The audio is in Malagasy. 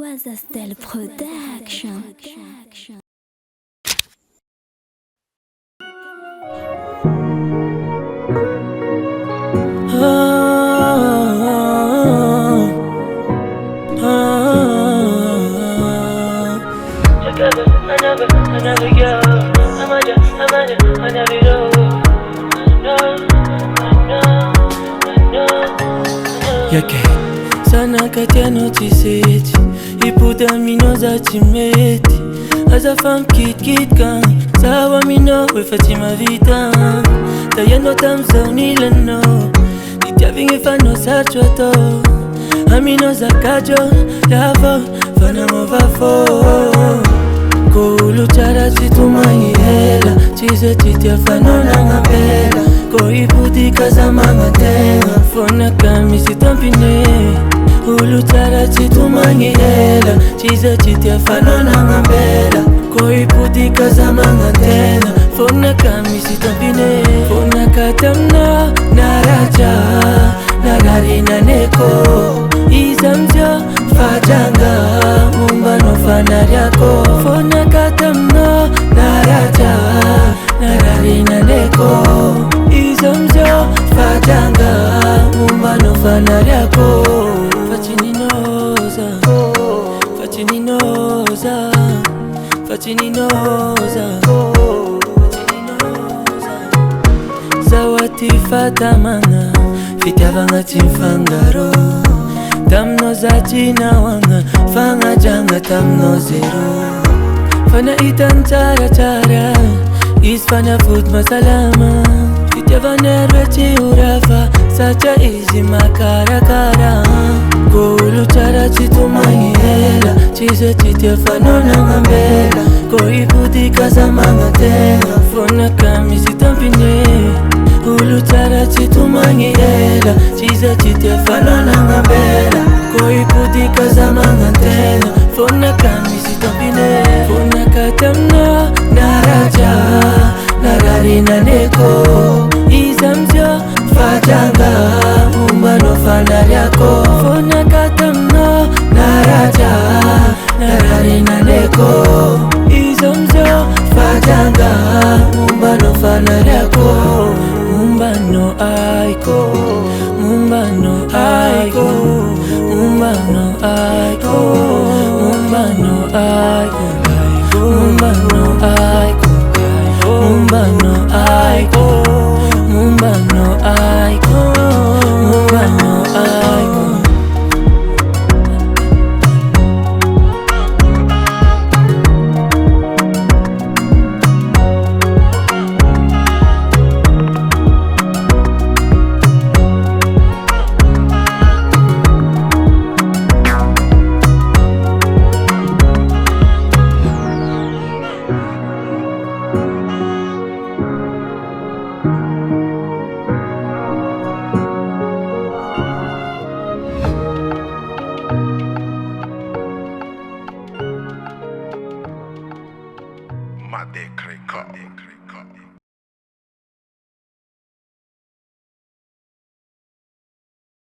Quasastel Production. Another girl, I never know. Yake sana kati ya notiseti iputa mino za chimeti Aza fam kit kan sawa mino we fatima vita Tayendo tamsa unileno Nitia vingi fano sarchwato Amino za kajo lavo fana movafo Kulu chara chitumangi hela Chise chitia fano na ngapela Ko iputi kaza manga tenga Fona kami sitampine Kulu chara chitumangi hela Chise chitia fano na ngapela Ko iputi kaza manga tenga Fona kami sitampine Fona katamna naraja Nagari na neko Izamja fajanga Mumbano fanariako Fona katamna naraja Nagari na neko Izamja fajanga Mumbano fanariako Fachininoza Fachininoza Fachininoza Zawati fatamanga Fityavanga chimfangaro Tamno za china wanga Fanga janga tamno zero Fana itan chara chara Isfana food masalama Fityavana rwechi urafa Sacha izi makara kara Kulu chara chitumangi hela Chise chitia fano na ngambela Ko iputi kaza manga tenga Fona kami sitampine Kulu chara chitumangi hela Chise chitia fano na ngambela Ko iputi kaza manga tenga Fona kami sitampine Fona katamna naraja Nagari na neko Izamja fajanga Umbano fanariako Fona katamna naraja Nagari na neko Izamja fajanga Umbano fanariako Umbano aiko Umbano aiko Umbano aiko Umbano aiko Umbano aiko Umbano aiko Umbano aiko Umbano aiko Madekre Cup.